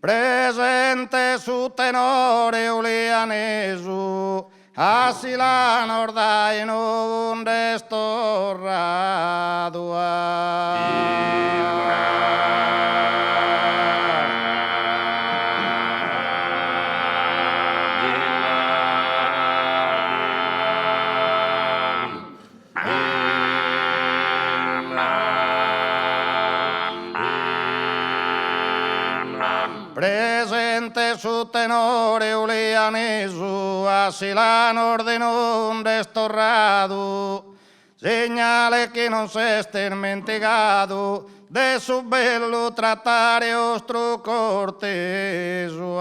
presente su tenore ulianesu, asila nordaino un presente su tenore ulianesu, asila nordaino un destorrado, señale que non se estén mentigado de su bello trattare ostro corteso.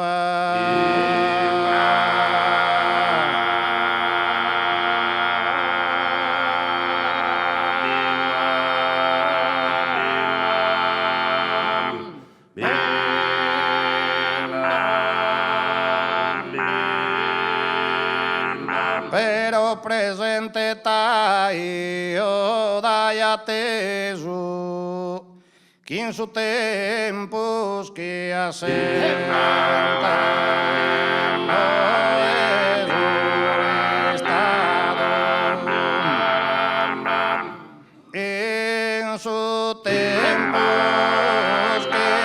Pero presente taio dai atteso, che in su tempos che in su tempos che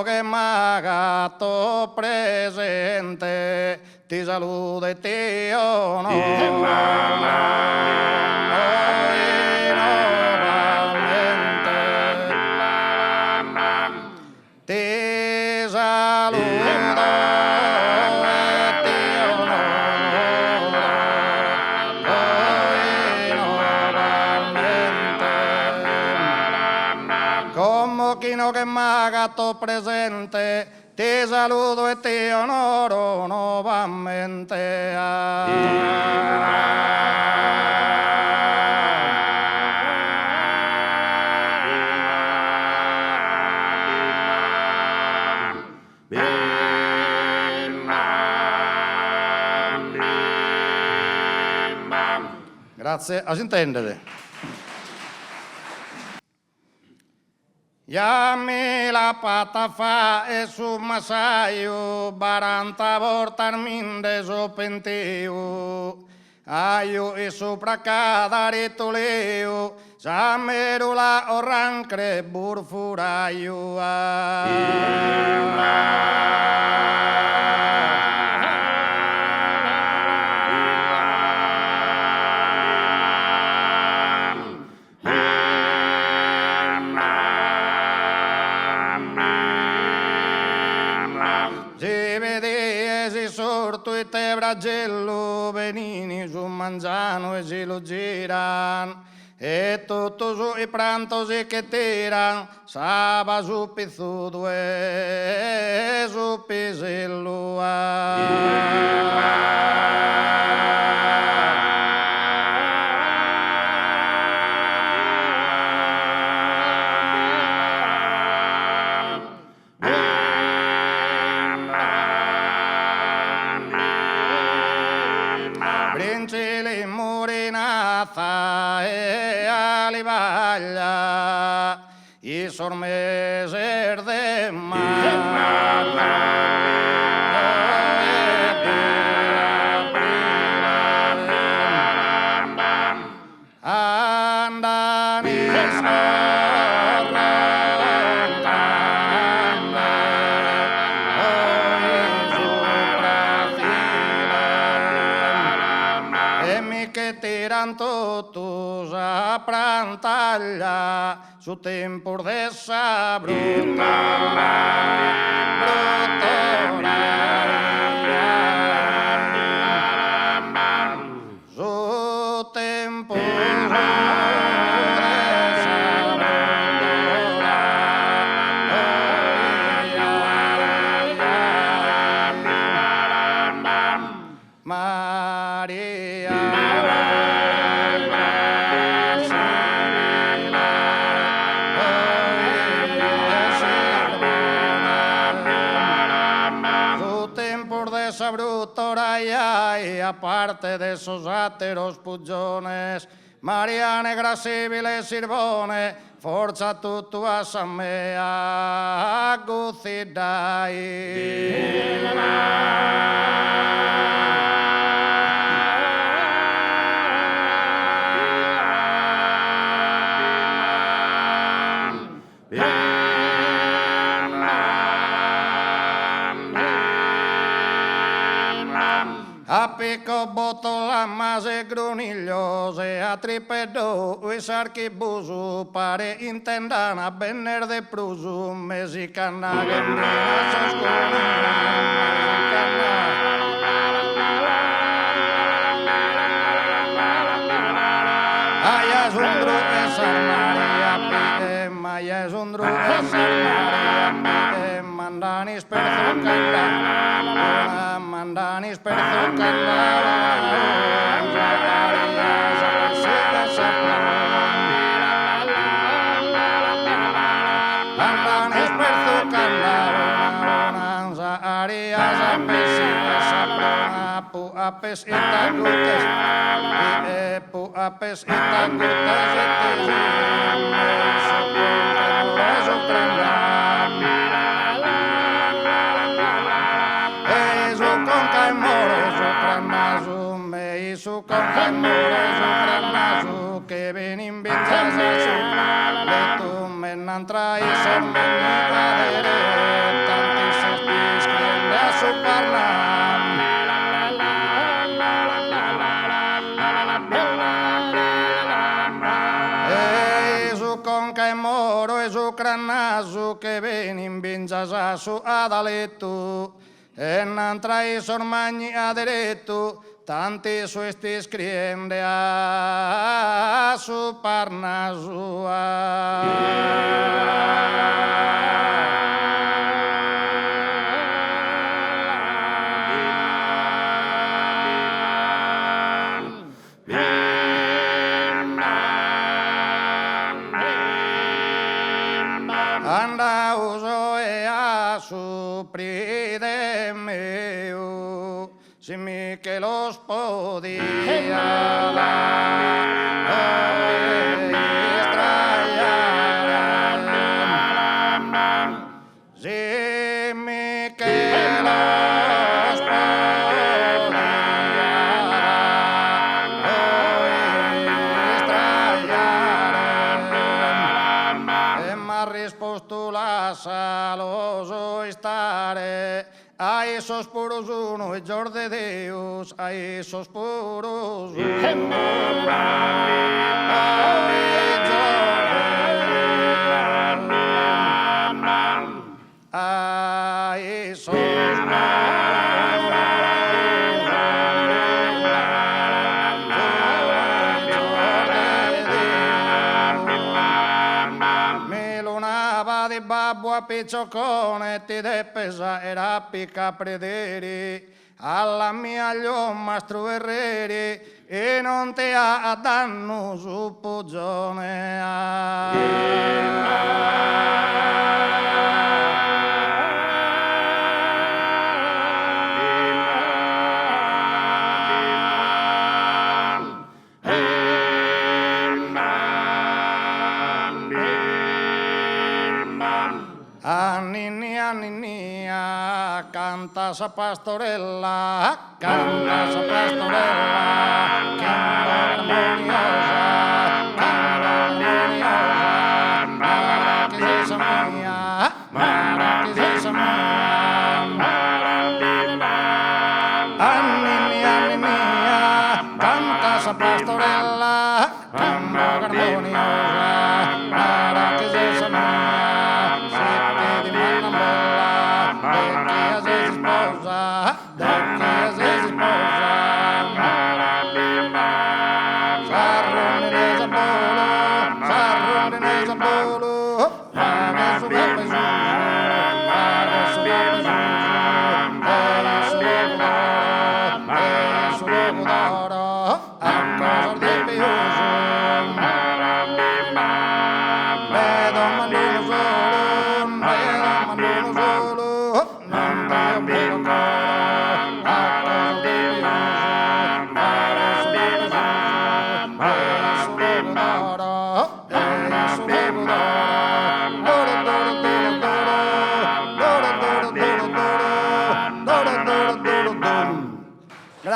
che magato presente ti saluda e ti onora ti saluda e ti onora como quino che magato presente ti saludo e ti onoro nuovamente. Grazie, a intendere. Yami la pata fa e su masayo, baranta vortar minde so pentiu. Ayo e sopra cadare toleo, samerula orancre burfurayo. Sorto e te bragello venini su mangiano e si lo giran e tutto su i prantos che tiran saba su pizzudo e su pisello. Princili murinazza e alivaglia i sormeser de tiran totus a prantalla su tempor de sa su tempor brutora ai aparte de esos áteros pugiones, Maria negra sibile sirbone, forza tutto assamea, guzidai. A picco botolama grunigliose, a tripedo, uis archibusu, pare intendana, benner de prusu, mexicana, gendina, soscunina, mexicana. Aya sundru esar Maria pide, maya sundru esar Maria pide, mandanis perzucanda, mandanis perzucanda, mandanis perzucanda, aria zapesida saprona, pu apes itagutes, pu apes itagutes, su con moro che ven in vinza le tu mennan trai son menni tanti sestis scriende a su parlam e su con moro e su cranasu che ven in vinza su adaletto e nan trai son magni aderetto tanti suesti scriende a su anda uso e a su pride meu si mi che los podía si mi che los podía m'ha risposto la saloso stare a esos puros uno e gior de Deus, a esos puros uno a esos babbo a picciocone ti depesa era picca prederi alla mia gli mastro erreri e non te ha danno su poggione Anninia, canta sa pastorella, canta sa pastorella, che armoniosa, mara che sei sa mia, mara che sei sa mia. Anninia, canta sa pastorella, canta armoniosa, mara che sei sa mia.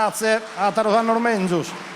Grazie, a Tarosan Normengius.